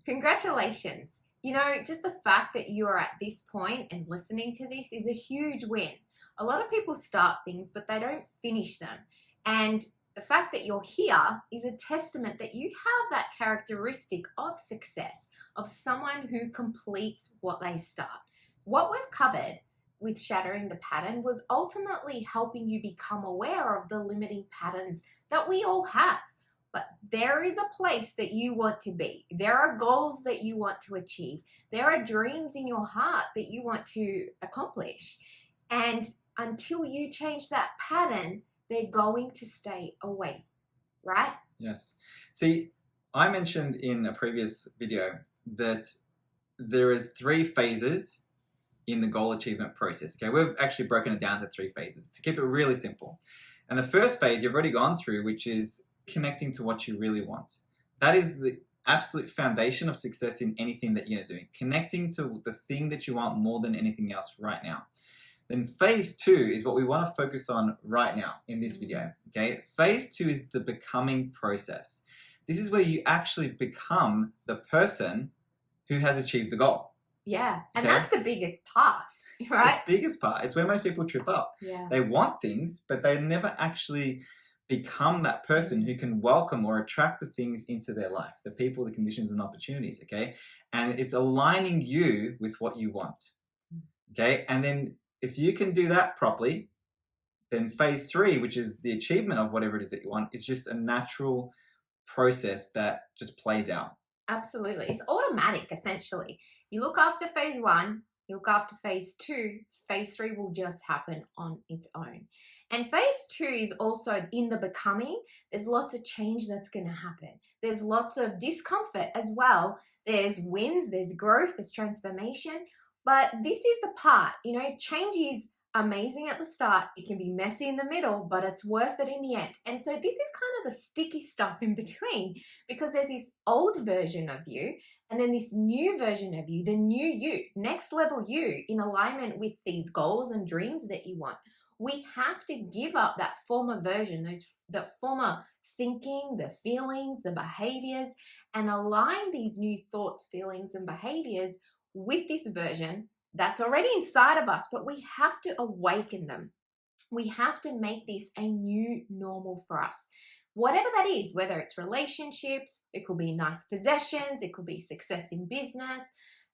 Congratulations. You know, just the fact that you are at this point and listening to this is a huge win. A lot of people start things, but they don't finish them. And the fact that you're here is a testament that you have that characteristic of success, of someone who completes what they start. What we've covered with shattering the pattern was ultimately helping you become aware of the limiting patterns that we all have. But there is a place that you want to be. There are goals that you want to achieve. There are dreams in your heart that you want to accomplish. And until you change that pattern, they're going to stay away, right? Yes. See, I mentioned in a previous video that there is 3 phases in the goal achievement process. Okay, we've actually broken it down to 3 phases to keep it really simple. And the first phase you've already gone through, which is connecting to what you really want. That is the absolute foundation of success in anything that you're doing. Connecting to the thing that you want more than anything else right now. Then phase 2 is what we want to focus on right now in this video. Okay, phase 2 is the becoming process. This is where you actually become the person who has achieved the goal. Yeah, and Okay? that's the biggest part, right? The biggest part. It's where most people trip up. Yeah. They want things, but they never actually become that person who can welcome or attract the things into their life, the people, the conditions, and opportunities. Okay, and it's aligning you with what you want. Okay, and then if you can do that properly, then phase 3, which is the achievement of whatever it is that you want, it's just a natural process that just plays out. Absolutely. It's automatic, essentially. You look after phase 1, you look after phase 2, phase 3 will just happen on its own. And phase 2 is also in the becoming. There's lots of change that's going to happen. There's lots of discomfort as well. There's wins, there's growth, there's transformation. But this is the part, change is amazing at the start. It can be messy in the middle, but it's worth it in the end. And so this is kind of the sticky stuff in between, because there's this old version of you and then this new version of you, the new you, next level you, in alignment with these goals and dreams that you want. We have to give up that former version, the former thinking, the feelings, the behaviors, and align these new thoughts, feelings, and behaviors with this version that's already inside of us, but we have to awaken them. We have to make this a new normal for us. Whatever that is, whether it's relationships, it could be nice possessions, it could be success in business,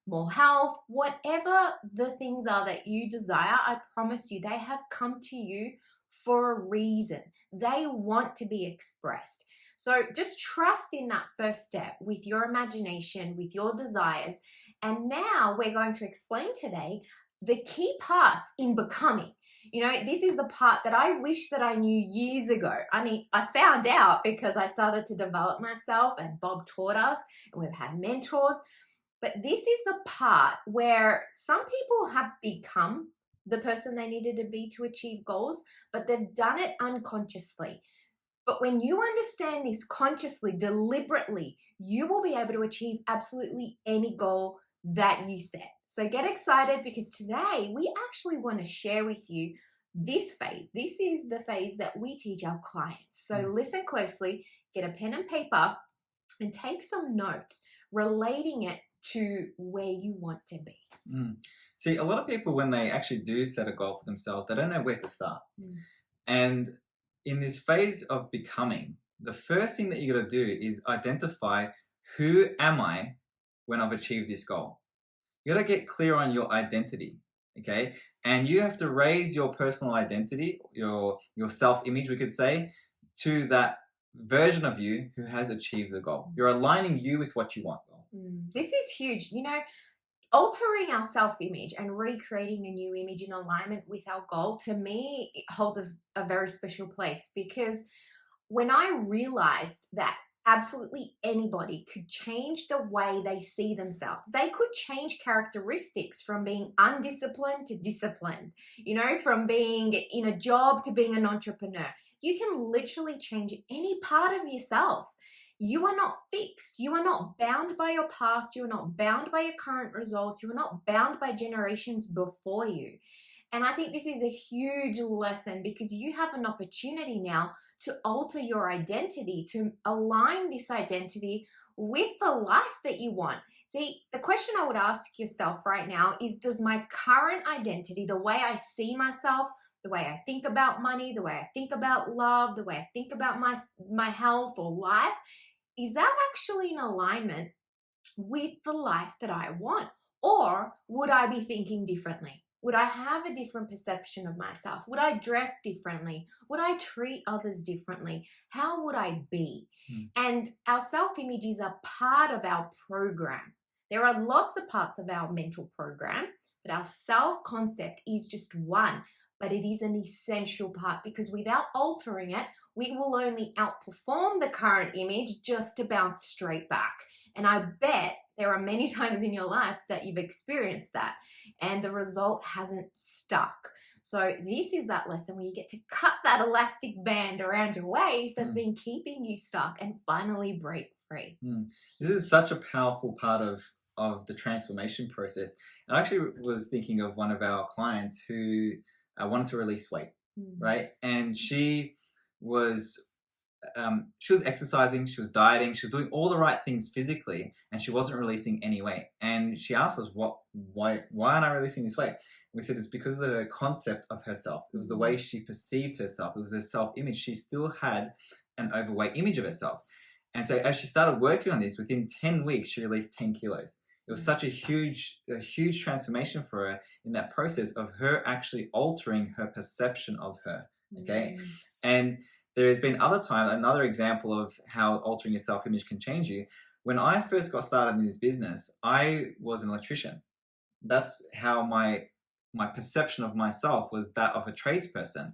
more health, whatever the things are that you desire, I promise you, they have come to you for a reason. They want to be expressed. So just trust in that first step with your imagination, with your desires. And now we're going to explain today the key parts in becoming. This is the part that I wish that I knew years ago. I found out because I started to develop myself and Bob taught us and we've had mentors. But this is the part where some people have become the person they needed to be to achieve goals, but they've done it unconsciously. But when you understand this consciously, deliberately, you will be able to achieve absolutely any goal that you set. So get excited, because today we actually want to share with you this phase. This is the phase that we teach our clients. So listen closely, get a pen and paper, and take some notes relating it to where you want to be. See, a lot of people, when they actually do set a goal for themselves, they don't know where to start. And in this phase of becoming, the first thing that you got to do is identify, who am I when I've achieved this goal? You got to get clear on your identity, okay? And you have to raise your personal identity, your self-image, we could say, to that version of you who has achieved the goal. You're aligning you with what you want. This is huge. Altering our self-image and recreating a new image in alignment with our goal, to me, it holds a very special place, because when I realized that absolutely anybody could change the way they see themselves, they could change characteristics from being undisciplined to disciplined, from being in a job to being an entrepreneur. You can literally change any part of yourself. You are not fixed. You are not bound by your past. You are not bound by your current results. You are not bound by generations before you. And I think this is a huge lesson, because you have an opportunity now to alter your identity, to align this identity with the life that you want. See, the question I would ask yourself right now is, does my current identity, the way I see myself, the way I think about money, the way I think about love, the way I think about my health or life, is that actually in alignment with the life that I want? Or would I be thinking differently? Would I have a different perception of myself? Would I dress differently? Would I treat others differently? How would I be? And our self-image is a part of our program. There are lots of parts of our mental program, but our self-concept is just one, but it is an essential part, because without altering it, we will only outperform the current image just to bounce straight back. And I bet there are many times in your life that you've experienced that and the result hasn't stuck. So this is that lesson where you get to cut that elastic band around your waist that's been keeping you stuck and finally break free. This is such a powerful part of the transformation process. I actually was thinking of one of our clients who wanted to release weight, right? And she was exercising, she was dieting, she was doing all the right things physically, and she wasn't releasing any weight. And she asked us, why aren't I releasing this weight? And we said it's because of the concept of herself. It was the way she perceived herself. It was her self-image. She still had an overweight image of herself. And so as she started working on this, within 10 weeks, she released 10 kilos. It was such a huge transformation for her in that process of her actually altering her perception of her, okay? And there's been another example of how altering your self-image can change you. When I first got started in this business, I was an electrician. That's how my perception of myself was that of a tradesperson.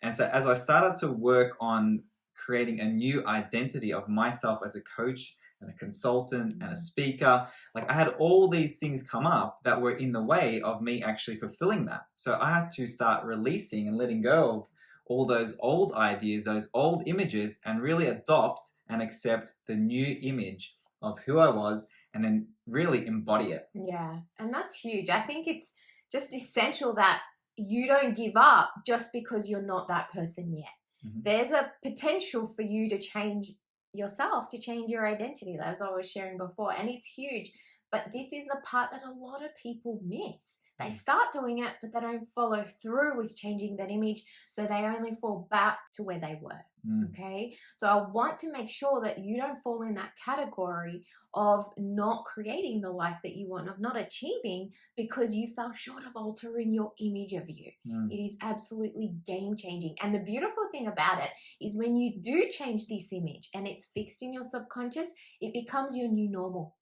And so as I started to work on creating a new identity of myself as a coach and a consultant and a speaker, like I had all these things come up that were in the way of me actually fulfilling that. So I had to start releasing and letting go of all those old ideas, those old images, and really adopt and accept the new image of who I was, and then really embody it. Yeah, and that's huge. I think it's just essential that you don't give up just because you're not that person yet. There's a potential for you to change yourself, to change your identity, as I was sharing before, and it's huge. But this is the part that a lot of people miss. They start doing it, but they don't follow through with changing that image, so they only fall back to where they were. Okay, so I want to make sure that you don't fall in that category of not creating the life that you want, of not achieving because you fell short of altering your image of you. It is absolutely game changing. And the beautiful thing about it is when you do change this image and it's fixed in your subconscious, it becomes your new normal.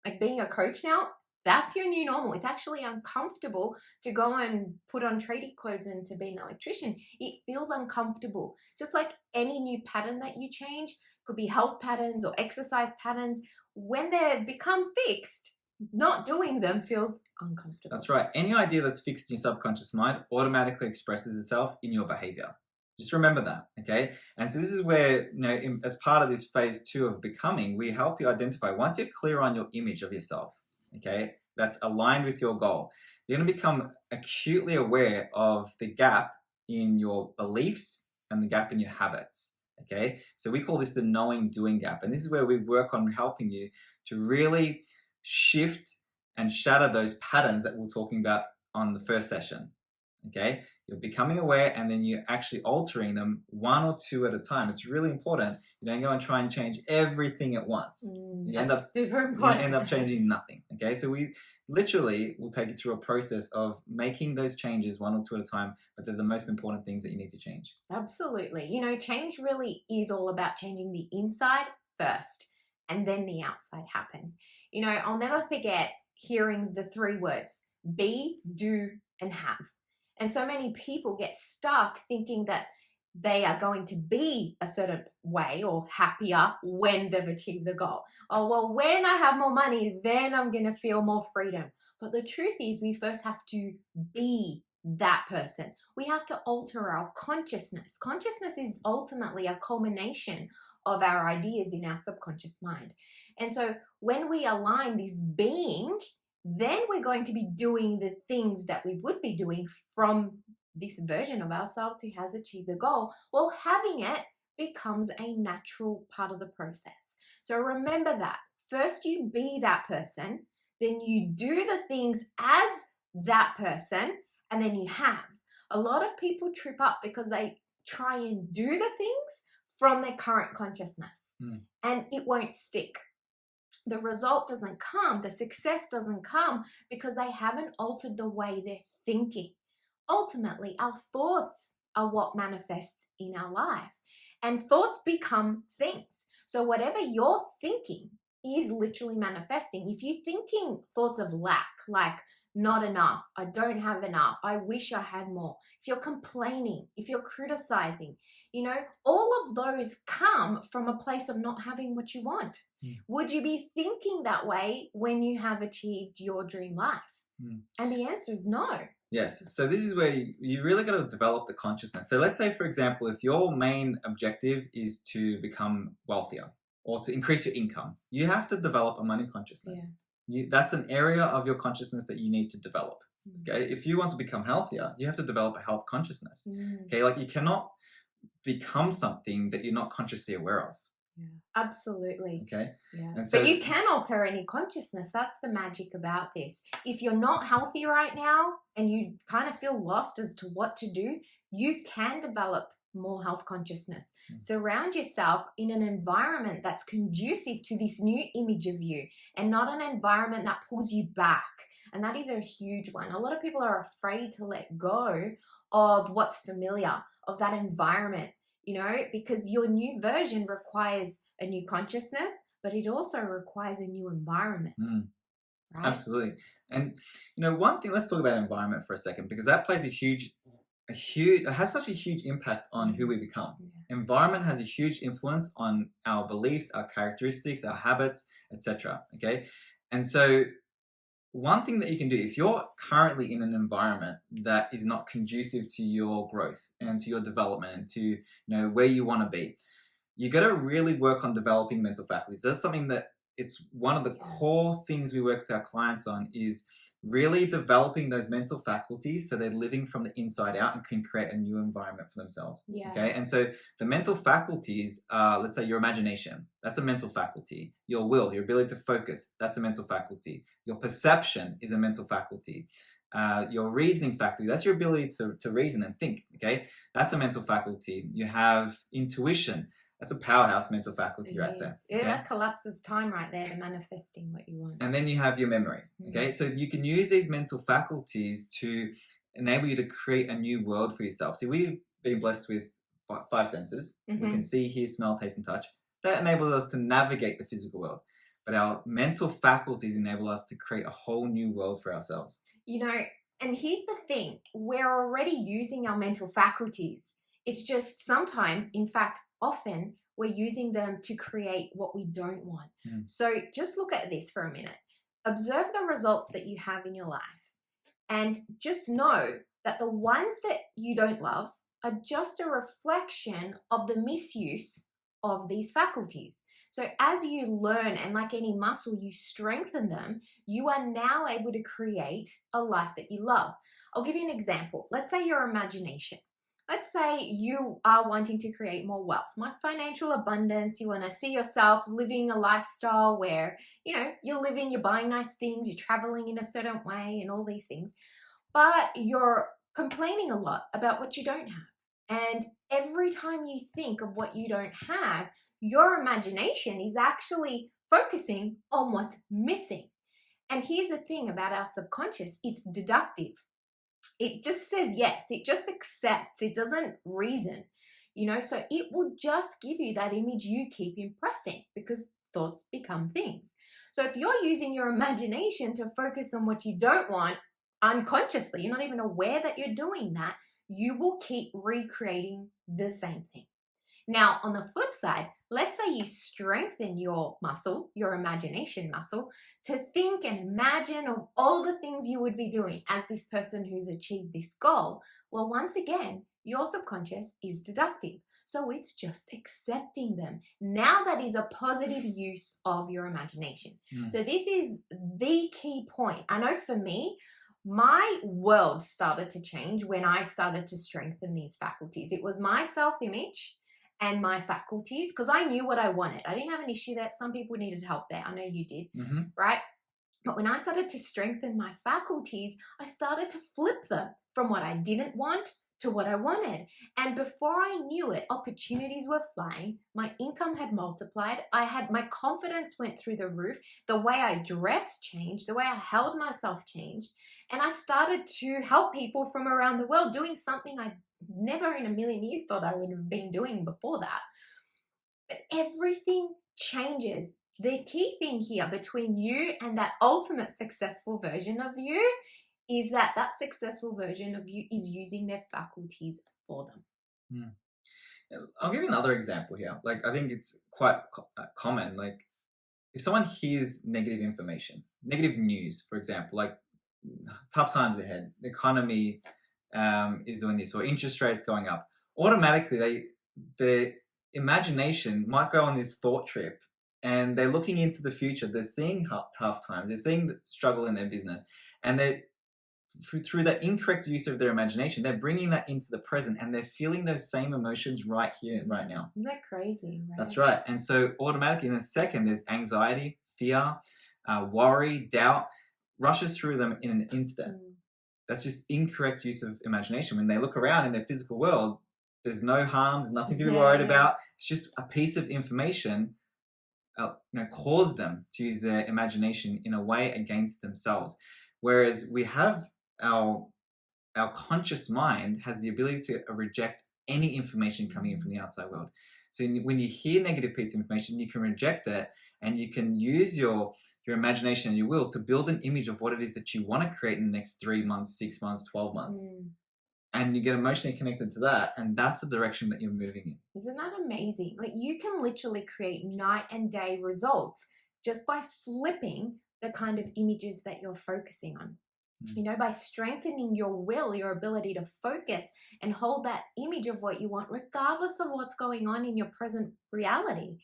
Like being a coach now, that's your new normal. It's actually uncomfortable to go and put on tradie clothes and to be an electrician. It feels uncomfortable. Just like any new pattern that you change, could be health patterns or exercise patterns, when they become fixed, not doing them feels uncomfortable. That's right. Any idea that's fixed in your subconscious mind automatically expresses itself in your behavior. Just remember that, okay? And so this is where, as part of this phase 2 of becoming, we help you identify, once you're clear on your image of yourself, okay, that's aligned with your goal, you're going to become acutely aware of the gap in your beliefs and the gap in your habits, okay? So we call this the knowing doing gap. And this is where we work on helping you to really shift and shatter those patterns that we're talking about on the first session, okay? You're becoming aware, and then you're actually altering them 1 or 2 at a time. It's really important. You don't go and try and change everything at once. That's super important. You end up changing nothing. Okay, so we literally will take you through a process of making those changes 1 or 2 at a time, but they're the most important things that you need to change. Absolutely. Change really is all about changing the inside first, and then the outside happens. I'll never forget hearing the 3 words: be, do, and have. And so many people get stuck thinking that they are going to be a certain way or happier when they've achieved the goal. Oh, well, when I have more money, then I'm going to feel more freedom. But the truth is, we first have to be that person. We have to alter our consciousness. Consciousness is ultimately a culmination of our ideas in our subconscious mind. And so when we align this being, then we're going to be doing the things that we would be doing from this version of ourselves who has achieved the goal. Well, having it becomes a natural part of the process. So remember that. First, you be that person, then you do the things as that person, and then you have. A lot of people trip up because they try and do the things from their current consciousness, and it won't stick. The result doesn't come, the success doesn't come because they haven't altered the way they're thinking. Ultimately, our thoughts are what manifests in our life, and thoughts become things. So whatever you're thinking is literally manifesting. If you're thinking thoughts of lack, like not enough, I don't have enough, I wish I had more, if you're complaining, if you're criticizing, all of those come from a place of not having what you want. Would you be thinking that way when you have achieved your dream life? And the answer is no. Yes. So this is where you really got to develop the consciousness. So let's say, for example, if your main objective is to become wealthier or to increase your income, you have to develop a money consciousness. That's an area of your consciousness that you need to develop. Okay. If you want to become healthier, you have to develop a health consciousness. Okay. Like you cannot become something that you're not consciously aware of. Yeah, absolutely. Okay. Yeah. And so, but you can alter any consciousness. That's the magic about this. If you're not healthy right now and you kind of feel lost as to what to do, you can develop more health consciousness. Surround yourself in an environment that's conducive to this new image of you and not an environment that pulls you back. And that is a huge one. A lot of people are afraid to let go of what's familiar, of that environment. Because your new version requires a new consciousness, but it also requires a new environment. Right? Absolutely. And, one thing, let's talk about environment for a second, because that plays it has such a huge impact on who we become. Environment has a huge influence on our beliefs, our characteristics, our habits, etc. Okay. And so one thing that you can do, if you're currently in an environment that is not conducive to your growth and to your development and to where you want to be, you got to really work on developing mental faculties. That's something that it's one of the core things we work with our clients on, is really developing those mental faculties so they're living from the inside out and can create a new environment for themselves. Okay. And so the mental faculties, let's say your imagination, that's a mental faculty. Your will, your ability to focus, that's a mental faculty. Your perception is a mental faculty. Your reasoning faculty, that's your ability to reason and think. Okay. That's a mental faculty. You have intuition. That's a powerhouse mental faculty right there. Okay? That collapses time right there to manifesting what you want. And then you have your memory. Okay. So you can use these mental faculties to enable you to create a new world for yourself. See, we've been blessed with 5 senses. We can see, hear, smell, taste, and touch. That enables us to navigate the physical world. But our mental faculties enable us to create a whole new world for ourselves. And here's the thing. We're already using our mental faculties. It's just sometimes, in fact, often, we're using them to create what we don't want. So just look at this for a minute. Observe the results that you have in your life. And just know that the ones that you don't love are just a reflection of the misuse of these faculties. So as you learn, and like any muscle, you strengthen them, you are now able to create a life that you love. I'll give you an example. Let's say your imagination. Let's say you are wanting to create more wealth, more financial abundance. You want to see yourself living a lifestyle where, you're living, you're buying nice things, you're traveling in a certain way and all these things. But you're complaining a lot about what you don't have. And every time you think of what you don't have, your imagination is actually focusing on what's missing. And here's the thing about our subconscious, it's deductive. It just says yes, it just accepts, it doesn't reason, so it will just give you that image you keep impressing, because thoughts become things. So if you're using your imagination to focus on what you don't want unconsciously, you're not even aware that you're doing that, you will keep recreating the same thing. Now, on the flip side, let's say you strengthen your muscle, your imagination muscle, to think and imagine of all the things you would be doing as this person who's achieved this goal. Well, once again, your subconscious is deductive. So it's just accepting them. Now that is a positive use of your imagination. So this is the key point. I know for me, my world started to change when I started to strengthen these faculties. It was my self-image and my faculties, because I knew what I wanted. I didn't have an issue there. Some people needed help there. I know you did, right? But when I started to strengthen my faculties, I started to flip them from what I didn't want to what I wanted. And before I knew it, opportunities were flying. My income had multiplied. My confidence went through the roof. The way I dressed changed. The way I held myself changed. And I started to help people from around the world doing something I never in a million years thought I would have been doing before that. But everything changes. The key thing here between you and that ultimate successful version of you is that successful version of you is using their faculties for them. I'll give you another example here. Like, I think it's quite common. Like, if someone hears negative information, negative news, for example, like tough times ahead, the economy is doing this, or interest rates going up, automatically their imagination might go on this thought trip, and they're looking into the future. They're seeing tough times. They're seeing the struggle in their business, and they through that incorrect use of their imagination, they're bringing that into the present, and they're feeling those same emotions right here and right now. Isn't that crazy? Right? That's right. And so automatically in a second, there's anxiety, fear, worry, doubt rushes through them in an instant. That's just incorrect use of imagination. When they look around in their physical world, there's no harm, there's nothing to be worried about. It's just a piece of information cause them to use their imagination in a way against themselves. Whereas we have our conscious mind has the ability to reject any information coming in from the outside world. So when you hear negative piece of information, you can reject it, and you can use your imagination and your will to build an image of what it is that you want to create in the next 3 months, 6 months, 12 months. And you get emotionally connected to that, and that's the direction that you're moving in. Isn't that amazing? Like, you can literally create night and day results just by flipping the kind of images that you're focusing on. By strengthening your will, your ability to focus and hold that image of what you want, regardless of what's going on in your present reality.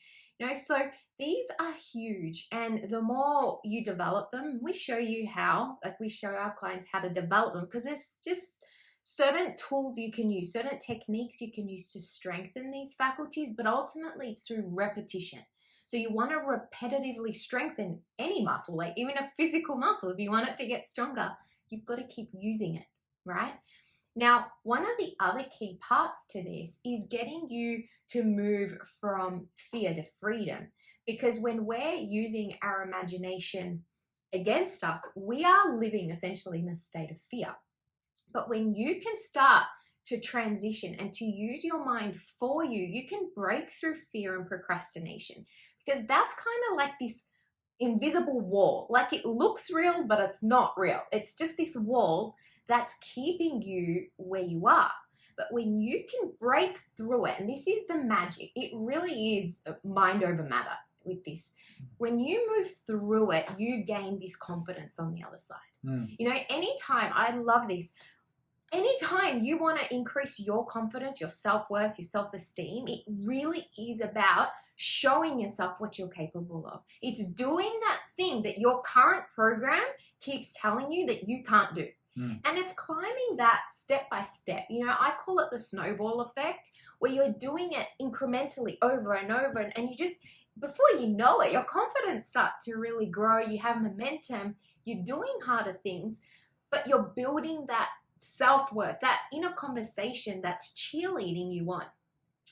So these are huge. And the more you develop them, we show you how, like we show our clients how to develop them, because there's just certain tools you can use, certain techniques you can use to strengthen these faculties, but ultimately it's through repetition. So you want to repetitively strengthen any muscle, like even a physical muscle. If you want it to get stronger, you've got to keep using it, right? Now, one of the other key parts to this is getting you to move from fear to freedom. Because when we're using our imagination against us, we are living essentially in a state of fear. But when you can start to transition and to use your mind for you, you can break through fear and procrastination, because that's kind of like this invisible wall. Like, it looks real, but it's not real. It's just this wall that's keeping you where you are. But when you can break through it, and this is the magic, it really is mind over matter with this. When you move through it, you gain this confidence on the other side. Anytime, I love this, anytime you want to increase your confidence, your self-worth, your self-esteem, it really is about showing yourself what you're capable of. It's doing that thing that your current program keeps telling you that you can't do. And it's climbing that step by step. I call it the snowball effect, where you're doing it incrementally over and over. And you just, before you know it, your confidence starts to really grow. You have momentum. You're doing harder things, but you're building that self-worth, that inner conversation that's cheerleading you on.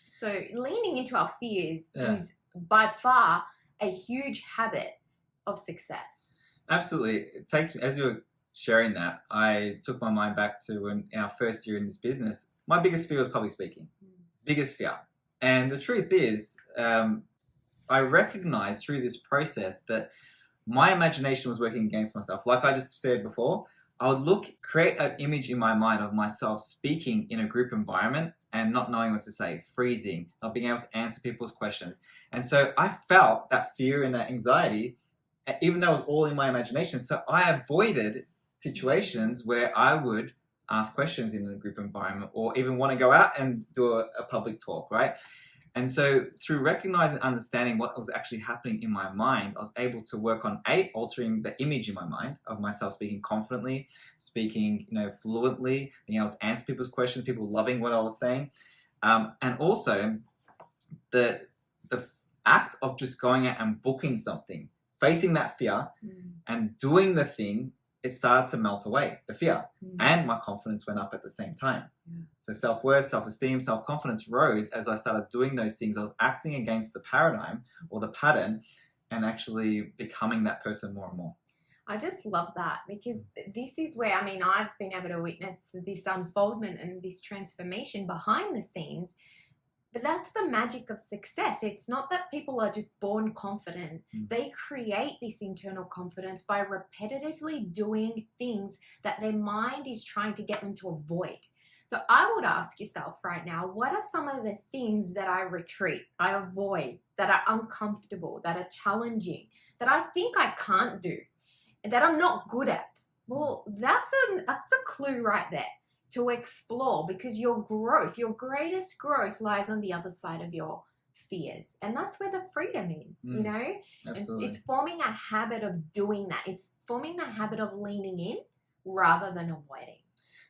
So leaning into our fears is by far a huge habit of success. Absolutely. It takes me, as you're sharing that, I took my mind back to when our first year in this business. My biggest fear was public speaking. Biggest fear. And the truth is, I recognized through this process that my imagination was working against myself. Like I just said before, I would create an image in my mind of myself speaking in a group environment and not knowing what to say, freezing, not being able to answer people's questions. And so I felt that fear and that anxiety, even though it was all in my imagination. So I avoided situations where I would ask questions in a group environment, or even want to go out and do a public talk, right? And so through recognizing and understanding what was actually happening in my mind, I was able to work on altering the image in my mind of myself speaking confidently, speaking fluently, being able to answer people's questions, people loving what I was saying. And also the act of just going out and booking something, facing that fear and doing the thing, it started to melt away, the fear. And my confidence went up at the same time. So self-worth, self-esteem, self-confidence rose as I started doing those things. I was acting against the paradigm or the pattern and actually becoming that person more and more. I just love that, because this is where, I mean, I've been able to witness this unfoldment and this transformation behind the scenes. But that's the magic of success. It's not that people are just born confident. They create this internal confidence by repetitively doing things that their mind is trying to get them to avoid. So I would ask yourself right now, what are some of the things that I retreat, I avoid, that are uncomfortable, that are challenging, that I think I can't do, that I'm not good at? Well, that's a clue right there to explore, because your growth, your greatest growth, lies on the other side of your fears. And that's where the freedom is, you know? Absolutely. It's forming a habit of doing that. It's forming the habit of leaning in rather than avoiding.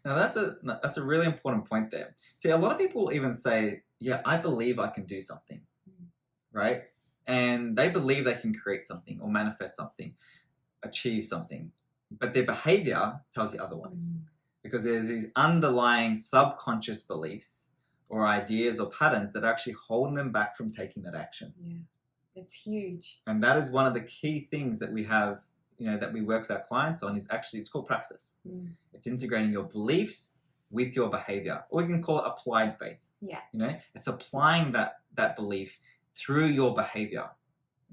Now that's a really important point there. See, a lot of people even say, yeah, I believe I can do something, right? And they believe they can create something or manifest something, achieve something, but their behavior tells you otherwise. Because there's these underlying subconscious beliefs or ideas or patterns that are actually holding them back from taking that action. Yeah, it's huge. And that is one of the key things that we have, that we work with our clients on, is actually, it's called praxis. It's integrating your beliefs with your behavior, or you can call it applied faith. Yeah. It's applying that belief through your behavior.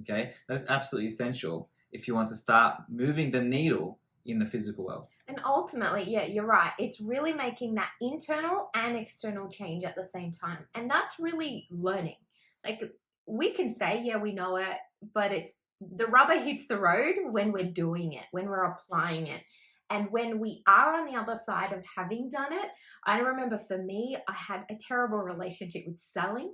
Okay. That is absolutely essential if you want to start moving the needle in the physical world. And ultimately, yeah, you're right. It's really making that internal and external change at the same time. And that's really learning. Like, we can say, yeah, we know it, but it's the rubber hits the road when we're doing it, when we're applying it. And when we are on the other side of having done it, I remember for me, I had a terrible relationship with selling,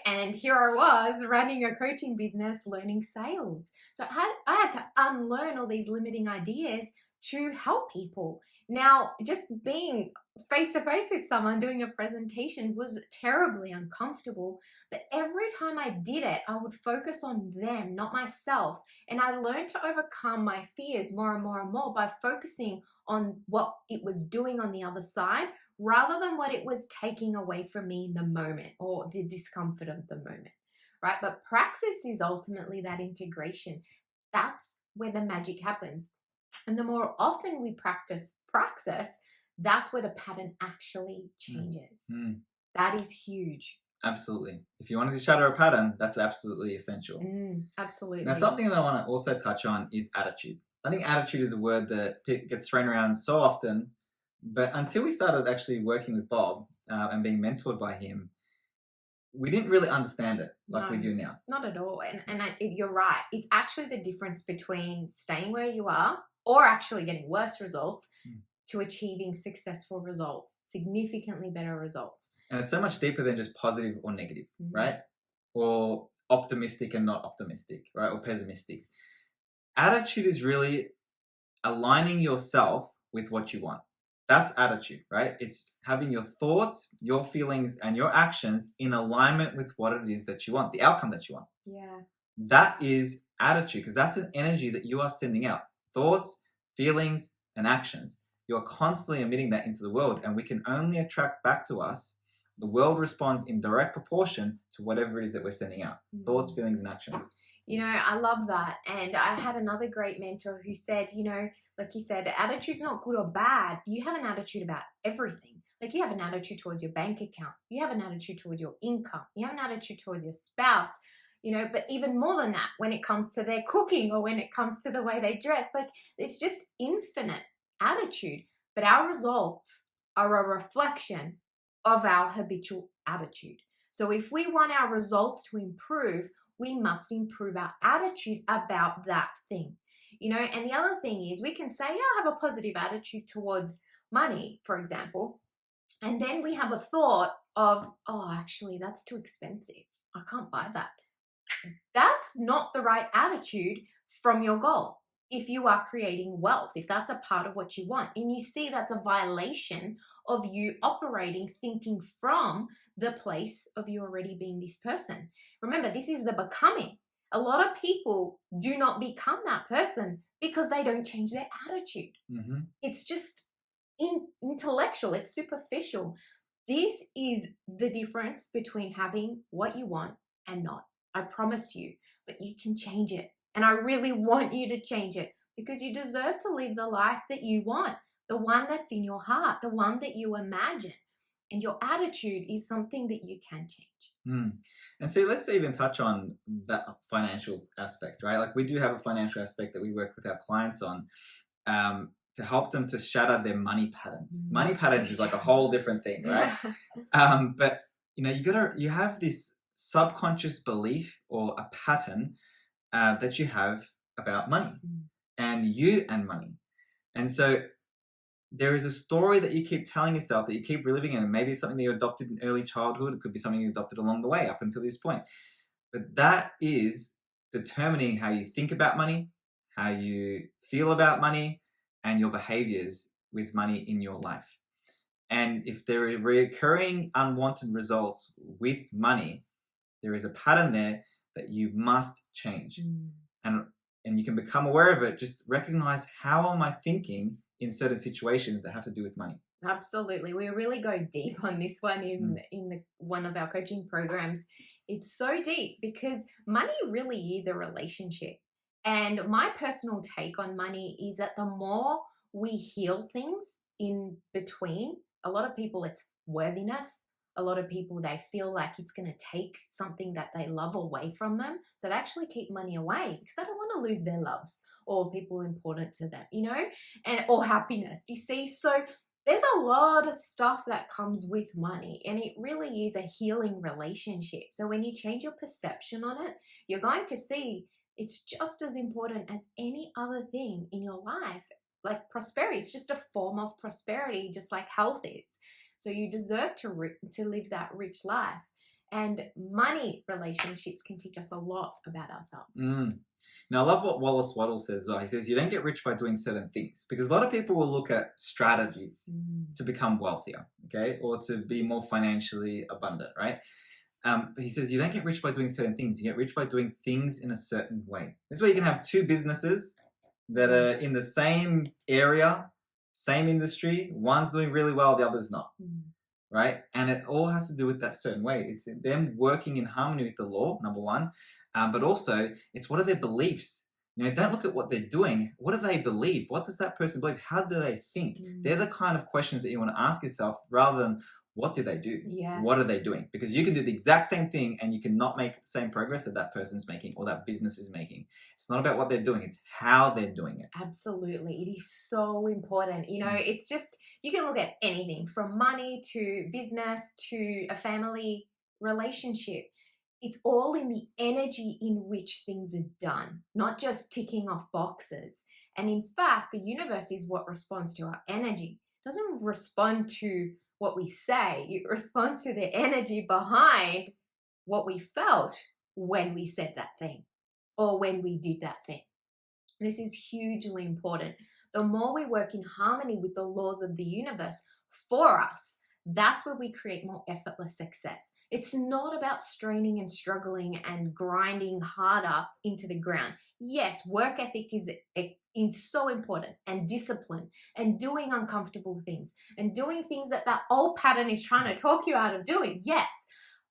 and here I was running a coaching business, learning sales. So I had to unlearn all these limiting ideas to help people. Now, just being face to face with someone doing a presentation was terribly uncomfortable, but every time I did it, I would focus on them, not myself. And I learned to overcome my fears more and more and more by focusing on what it was doing on the other side, rather than what it was taking away from me in the moment or the discomfort of the moment, right? But praxis is ultimately that integration. That's where the magic happens. And the more often we practice praxis, that's where the pattern actually changes. That is huge. Absolutely. If you wanted to shatter a pattern, that's absolutely essential. Absolutely. Now, something that I want to also touch on is attitude. I think attitude is a word that gets thrown around so often, but until we started actually working with Bob and being mentored by him, we didn't really understand it like we do now. Not at all. And you're right. It's actually the difference between staying where you are or actually getting worse results to achieving successful results, significantly better results. And it's so much deeper than just positive or negative, right? Or optimistic and not optimistic, right? Or pessimistic. Attitude is really aligning yourself with what you want. That's attitude, right? It's having your thoughts, your feelings, and your actions in alignment with what it is that you want, the outcome that you want. Yeah. That is attitude, because that's an energy that you are sending out. Thoughts, feelings, and actions. You're constantly emitting that into the world, and we can only attract back to us. The world responds in direct proportion to whatever it is that we're sending out. Thoughts, feelings, and actions. I love that. And I had another great mentor who said, like you said, attitude's not good or bad. You have an attitude about everything. Like, you have an attitude towards your bank account. You have an attitude towards your income. You have an attitude towards your spouse, but even more than that, when it comes to their cooking or when it comes to the way they dress, like, it's just infinite attitude. But our results are a reflection of our habitual attitude. So if we want our results to improve, we must improve our attitude about that thing. And the other thing is, we can say, I have a positive attitude towards money, for example, and then we have a thought of, oh, actually, that's too expensive. I can't buy that. That's not the right attitude from your goal. if you are creating wealth, if that's a part of what you want, and you see that's a violation of you operating, thinking from the place of you already being this person. Remember, this is the becoming. A lot of people do not become that person because they don't change their attitude. Hmm. It's just intellectual, it's superficial. This is the difference between having what you want and not. I promise you, but you can change it. And I really want you to change it because you deserve to live the life that you want, the one that's in your heart, the one that you imagine. And your attitude is something that you can change. Mm. And see, let's even touch on that financial aspect, right? Like we do have a financial aspect that we work with our clients on, to help them to shatter their money patterns. Money patterns is like a whole different thing, right? But you have this subconscious belief or a pattern that you have about money and money. And so there is a story that you keep telling yourself, that you keep reliving, and maybe it's something that you adopted in early childhood. It could be something you adopted along the way up until this point. But that is determining how you think about money, how you feel about money, and your behaviors with money in your life. And if there are recurring unwanted results with money, there is a pattern there that you must change. And you can become aware of it. Just recognize, how am I thinking in certain situations that have to do with money? Absolutely. We really go deep on this one in one of our coaching programs. It's so deep because money really is a relationship. And my personal take on money is that the more we heal things in between, a lot of people, it's worthiness. A lot of people, they feel like it's going to take something that they love away from them. So they actually keep money away because they don't want to lose their loves or people important to them, or happiness. You see, so there's a lot of stuff that comes with money, and it really is a healing relationship. So when you change your perception on it, you're going to see it's just as important as any other thing in your life. Like prosperity, it's just a form of prosperity, just like health is. So you deserve to live that rich life. And money relationships can teach us a lot about ourselves. Now, I love what Wallace Waddle says as well. He says, you don't get rich by doing certain things, because a lot of people will look at strategies to become wealthier, okay, or to be more financially abundant, right? But he says, you don't get rich by doing certain things. You get rich by doing things in a certain way. This way you can have two businesses that are in the same area, same industry. One's doing really well, the other's not, right? And it all has to do with that certain way. It's them working in harmony with the law, number one. But also, it's what are their beliefs? Don't look at what they're doing. What do they believe? What does that person believe? How do they think? They're the kind of questions that you want to ask yourself, rather than what do they do? Yes. What are they doing? Because you can do the exact same thing and you cannot make the same progress that that person's making or that business is making. It's not about what they're doing. It's how they're doing it. Absolutely. It is so important. It's just, you can look at anything from money to business to a family relationship. It's all in the energy in which things are done, not just ticking off boxes. And in fact, the universe is what responds to our energy. It doesn't respond to what we say. It responds to the energy behind what we felt when we said that thing or when we did that thing. This is hugely important. The more we work in harmony with the laws of the universe for us, that's where we create more effortless success. It's not about straining and struggling and grinding harder into the ground. Yes, work ethic is so important, and discipline, and doing uncomfortable things, and doing things that old pattern is trying to talk you out of doing. Yes,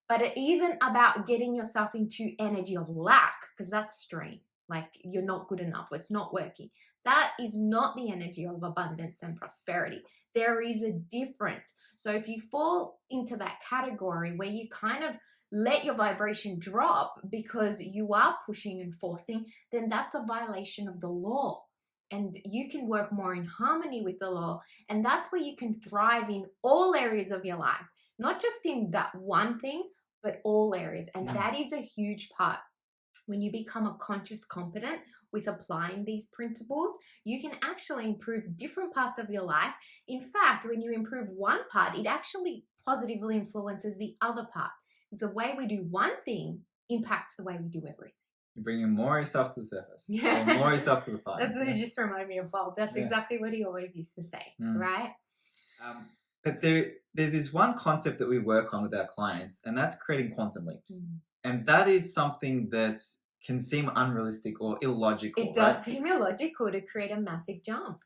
but it isn't about getting yourself into energy of lack, because that's strain. Like you're not good enough, it's not working. That is not the energy of abundance and prosperity. There is a difference. So if you fall into that category where you kind of let your vibration drop because you are pushing and forcing, then that's a violation of the law. And you can work more in harmony with the law. And that's where you can thrive in all areas of your life, not just in that one thing, but all areas. And that is a huge part. When you become a conscious competent with applying these principles, you can actually improve different parts of your life. In fact, when you improve one part, it actually positively influences the other part. Because the way we do one thing impacts the way we do everything. You're bringing more of yourself to the surface, Yeah. or more of yourself to the party. That's what just reminded me of Bob. That's exactly what he always used to say, right? But there's this one concept that we work on with our clients, and that's creating quantum leaps. And that is something that can seem unrealistic or illogical. It does seem illogical to create a massive jump.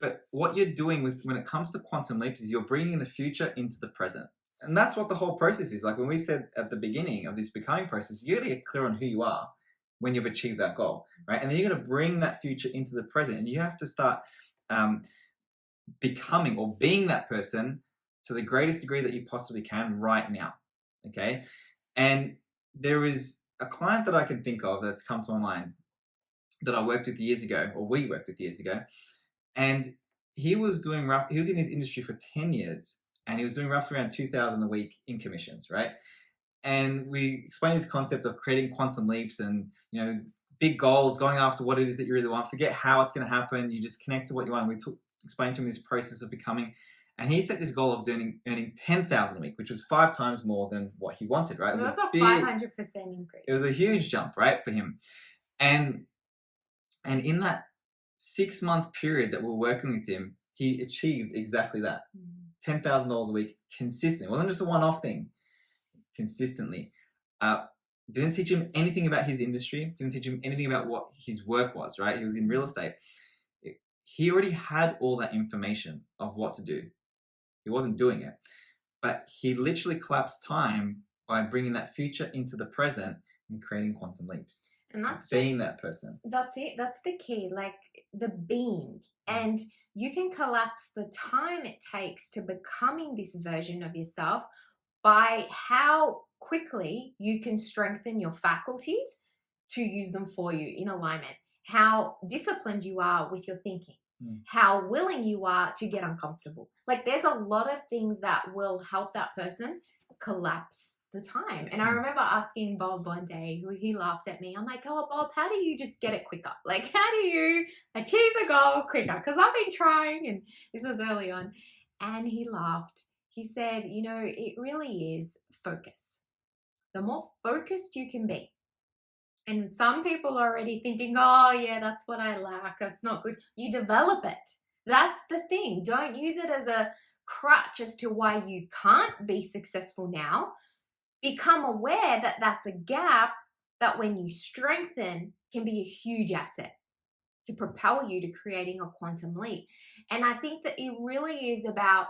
But what you're doing when it comes to quantum leaps is you're bringing the future into the present. And that's what the whole process is. Like when we said at the beginning of this becoming process, you got to get clear on who you are when you've achieved that goal, right? And then you're going to bring that future into the present, and you have to start becoming or being that person to the greatest degree that you possibly can right now, okay? And there is a client that I can think of that's come to my mind that I worked with years ago, or we worked with years ago, and he was in his industry for 10 years, and he was doing roughly around 2,000 a week in commissions, right? And we explained this concept of creating quantum leaps and, big goals, going after what it is that you really want. Forget how it's going to happen. You just connect to what you want. We explained to him this process of becoming, and he set this goal of earning 10,000 a week, which was 5 times more than what he wanted, right? That's a 500% increase. It was a huge jump, right, for him. And in that 6-month period that we're working with him, he achieved exactly that. $10,000 a week consistently. It wasn't just a one-off thing. Consistently. Didn't teach him anything about his industry. Didn't teach him anything about what his work was, right? He was in real estate. He already had all that information of what to do. He wasn't doing it. But he literally collapsed time by bringing that future into the present and creating quantum leaps. And that's being that person. That's it. That's the key, like the being. And you can collapse the time it takes to becoming this version of yourself by how quickly you can strengthen your faculties to use them for you in alignment, how disciplined you are with your thinking, how willing you are to get uncomfortable. Like there's a lot of things that will help that person collapse the time. And I remember asking Bob one day, he laughed at me. I'm like, oh, Bob, how do you just get it quicker? Like, how do you achieve the goal quicker? Because I've been trying, and this was early on. And he laughed. He said, it really is focus. The more focused you can be. And some people are already thinking, oh, yeah, that's what I lack. That's not good. You develop it. That's the thing. Don't use it as a crutch as to why you can't be successful now. Become aware that that's a gap that when you strengthen can be a huge asset to propel you to creating a quantum leap. And I think that it really is about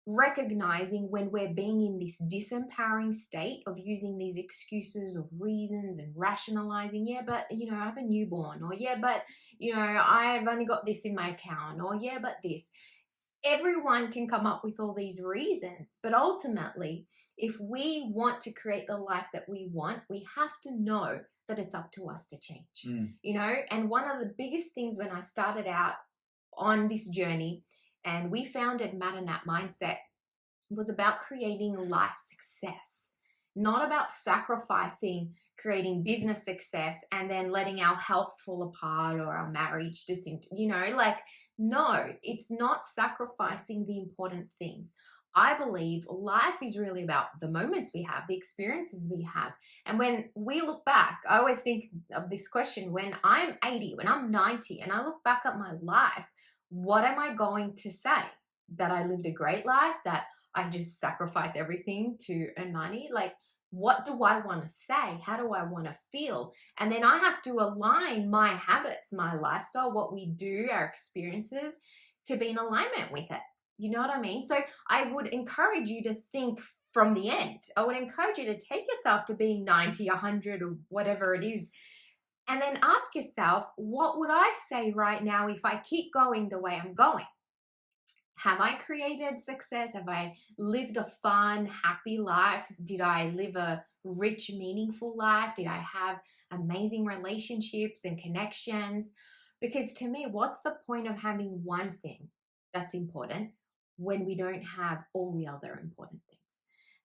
recognizing when we're being in this disempowering state of using these excuses of reasons and rationalizing, but I have a newborn, or but I've only got this in my account, or but this. Everyone can come up with all these reasons, but ultimately, if we want to create the life that we want, we have to know that it's up to us to change, and one of the biggest things when I started out on this journey, and we founded Matter Nap Mindset, was about creating life success, not about sacrificing creating business success and then letting our health fall apart or our marriage no, it's not sacrificing the important things. I believe life is really about the moments we have, the experiences we have. And when we look back, I always think of this question, when I'm 80, when I'm 90, and I look back at my life, what am I going to say? That I lived a great life, that I just sacrificed everything to earn money? Like, what do I want to say? How do I want to feel? And then I have to align my habits, my lifestyle, what we do, our experiences, to be in alignment with it. You know what I mean? So I would encourage you to think from the end. I would encourage you to take yourself to being 90, 100, or whatever it is. And then ask yourself, what would I say right now if I keep going the way I'm going? Have I created success? Have I lived a fun, happy life? Did I live a rich, meaningful life? Did I have amazing relationships and connections? Because to me, what's the point of having one thing that's important when we don't have all the other important things?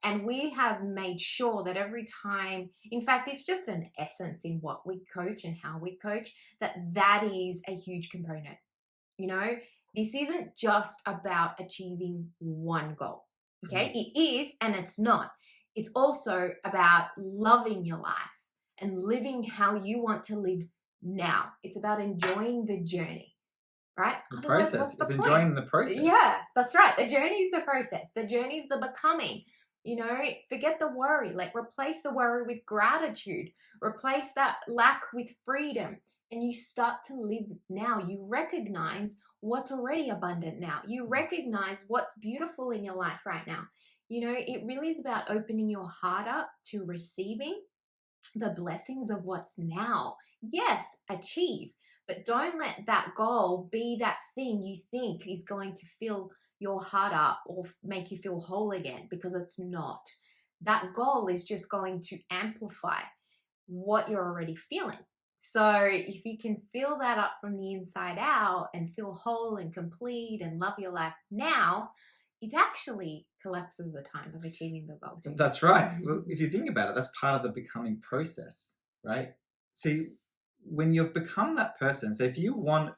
And we have made sure that every time, in fact, it's just an essence in what we coach and how we coach, that is a huge component. This isn't just about achieving one goal, okay? It is, and it's not. It's also about loving your life and living how you want to live now. It's about enjoying the journey, right? The Otherwise, process. what's the It's point? enjoying the process. Yeah, that's right. The journey is the process. The journey is the becoming. You know, forget the worry. Like, replace the worry with gratitude. Replace that lack with freedom. And you start to live now. You recognize what's already abundant now. You recognize what's beautiful in your life right now. You know, it really is about opening your heart up to receiving the blessings of what's now. Yes, achieve, but don't let that goal be that thing you think is going to fill your heart up or make you feel whole again, because it's not. That goal is just going to amplify what you're already feeling. So if you can fill that up from the inside out and feel whole and complete and love your life now, it actually collapses the time of achieving the goal too. That's right. Well, if you think about it, that's part of the becoming process, right? See, when you've become that person, so if you want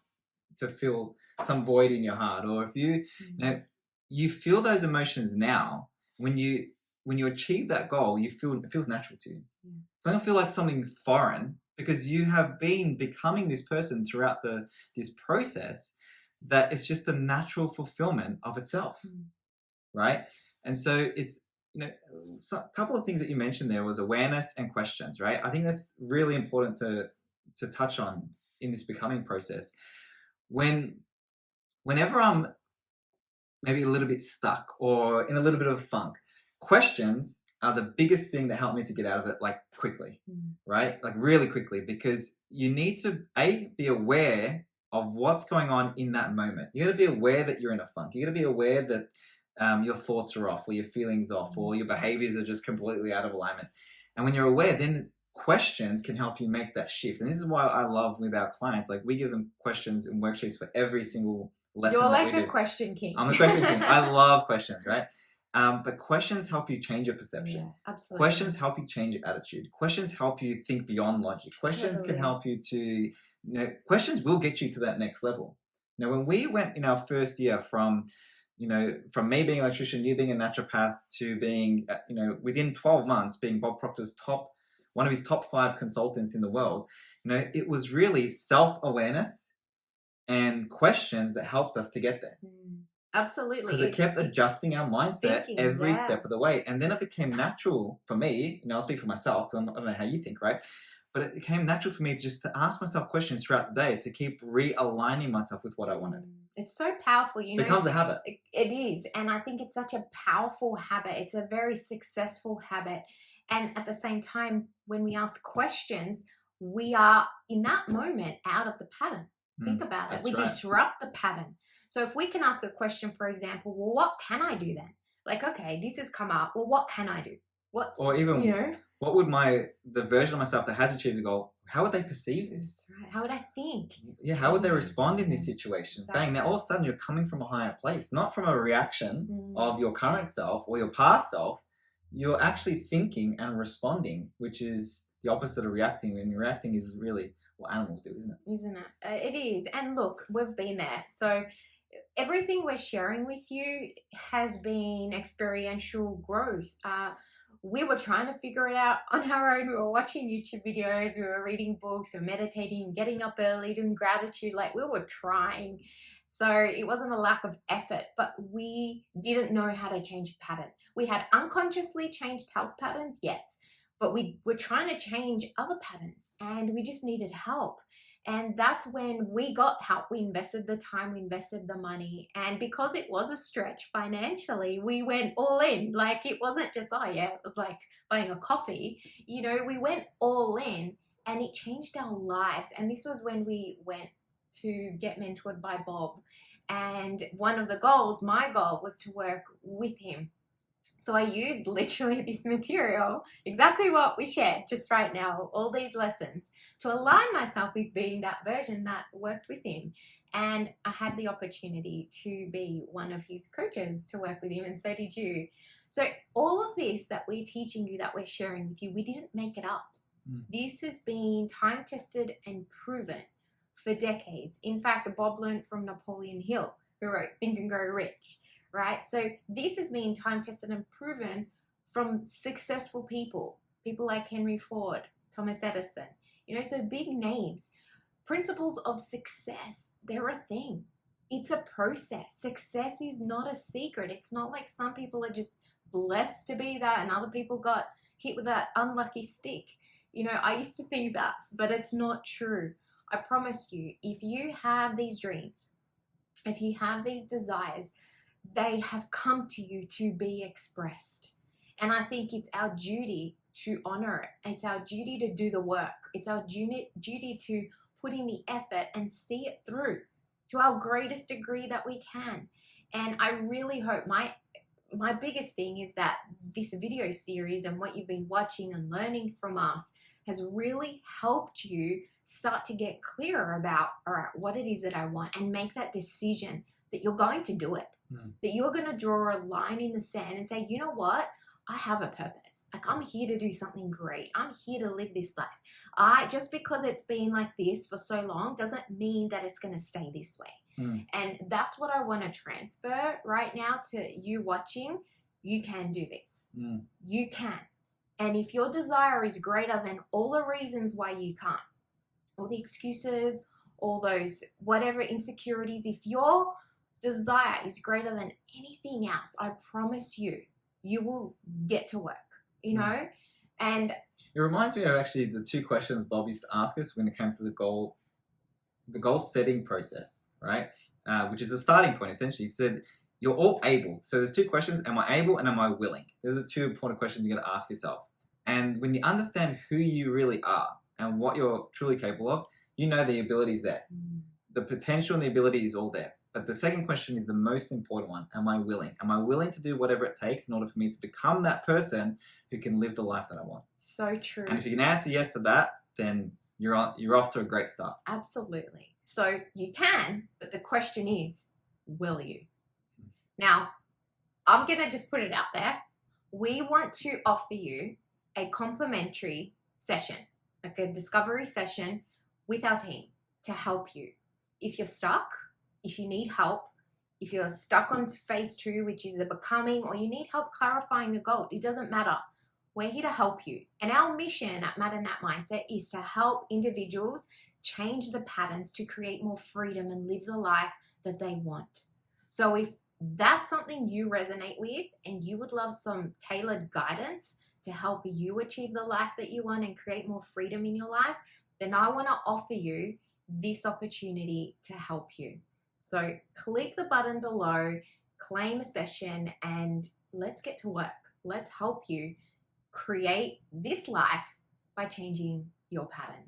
to feel some void in your heart, or if you feel those emotions now, when you achieve that goal, it feels natural to you. Yeah. It's not gonna feel like something foreign, because you have been becoming this person throughout this process, that it's just the natural fulfillment of itself, right? And so it's, a couple of things that you mentioned there was awareness and questions, right? I think that's really important to touch on in this becoming process. Whenever I'm maybe a little bit stuck or in a little bit of a funk, questions are the biggest thing that help me to get out of it, like, quickly, right? Like, really quickly, because you need to be aware of what's going on in that moment. You got to be aware that you're in a funk. You got to be aware that your thoughts are off, or your feelings off, or your behaviors are just completely out of alignment. And when you're aware, then questions can help you make that shift. And this is why I love with our clients, like, we give them questions and worksheets for every single lesson. You're like that we the do. question king. I'm the question king. I love questions, right? But questions help you change your perception. Yeah, absolutely. Questions help you change your attitude. Questions help you think beyond logic. Questions can help you to, questions will get you to that next level. Now, when we went in our first year from me being an electrician, you being a naturopath, to being, within 12 months being Bob Proctor's one of his top 5 consultants in the world, it was really self-awareness and questions that helped us to get there. Absolutely. Because it kept adjusting our mindset every step of the way. And then it became natural for me, I'll speak for myself, I don't know how you think, right? But it became natural for me to ask myself questions throughout the day, to keep realigning myself with what I wanted. It's so powerful, It becomes a habit. It is. And I think it's such a powerful habit. It's a very successful habit. And at the same time, when we ask questions, we are in that moment out of the pattern. Think about it. We disrupt the pattern. So if we can ask a question, for example, well, what can I do then? Like, okay, this has come up. Well, what can I do? What would the version of myself that has achieved the goal, how would they perceive this? Right. How would I think? Yeah, how would they respond in this situation? Exactly. Bang, now all of a sudden you're coming from a higher place, not from a reaction of your current self or your past self. You're actually thinking and responding, which is the opposite of reacting. And reacting is really what animals do, isn't it? Isn't it? It is. And look, we've been there. So everything we're sharing with you has been experiential growth. We were trying to figure it out on our own. We were watching YouTube videos, we were reading books, or meditating, getting up early, doing gratitude. Like, we were trying. So it wasn't a lack of effort, but we didn't know how to change a pattern. We had unconsciously changed health patterns, yes, but we were trying to change other patterns, and we just needed help. And that's when we got help. We invested the time, we invested the money. And because it was a stretch financially, we went all in. Like, it wasn't just, it was like buying a coffee. We went all in, and it changed our lives. And this was when we went to get mentored by Bob. And one of the goals, my goal, was to work with him. So I used literally this material, exactly what we shared just right now, all these lessons, to align myself with being that version that worked with him. And I had the opportunity to be one of his coaches, to work with him, and so did you. So all of this that we're teaching you, that we're sharing with you, we didn't make it up. This has been time-tested and proven for decades. In fact, Bob learned from Napoleon Hill, who wrote Think and Grow Rich. Right? So this has been time tested and proven from successful people like Henry Ford, Thomas Edison. You know, so big names. Principles of success, they're a thing. It's a process. Success is not a secret. It's not like some people are just blessed to be that and other people got hit with that unlucky stick. You know, I used to think that, but it's not true. I promise you, if you have these dreams, if you have these desires, they have come to you to be expressed. And I think it's our duty to honor it. It's our duty to do the work. It's our duty to put in the effort and see it through to our greatest degree that we can. And I really hope my biggest thing is that this video series and what you've been watching and learning from us has really helped you start to get clearer about, all right, what it is that I want, and make that decision that you're going to do it, that you're going to draw a line in the sand and say, you know what? I have a purpose. Like, I'm here to do something great. I'm here to live this life. Just because it's been like this for so long doesn't mean that it's going to stay this way. And that's what I want to transfer right now to you watching. You can do this. You can. And if your desire is greater than all the reasons why you can't, all the excuses, all those whatever insecurities, if your desire is greater than anything else, I promise you, you will get to work, you know? And it reminds me of actually the two questions Bob used to ask us when it came to the goal setting process, right? Which is the starting point, essentially. He said, you're all able. So there's two questions, am I able and am I willing? They're the two important questions you're going to ask yourself. And when you understand who you really are and what you're truly capable of, you know the ability is there. The potential and the ability is all there. But the second question is the most important one. Am I willing? Am I willing to do whatever it takes in order for me to become that person who can live the life that I want? So true. And if you can answer yes to that, then you're off to a great start. Absolutely. So you can, but the question is, will you? Now, I'm going to just put it out there. We want to offer you a complimentary session, like a discovery session with our team to help you. If you're stuck, if you need help, if you're stuck on phase 2, which is the becoming, or you need help clarifying the goal, it doesn't matter. We're here to help you. And our mission at Matter Nat Mindset is to help individuals change the patterns to create more freedom and live the life that they want. So if that's something you resonate with and you would love some tailored guidance to help you achieve the life that you want and create more freedom in your life, then I want to offer you this opportunity to help you. So click the button below, claim a session, and let's get to work. Let's help you create this life by changing your pattern.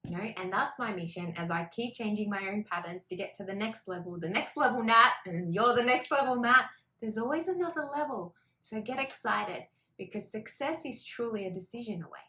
You know, and that's my mission as I keep changing my own patterns to get to the next level Nat, and you're the next level Matt. There's always another level. So get excited, because success is truly a decision away.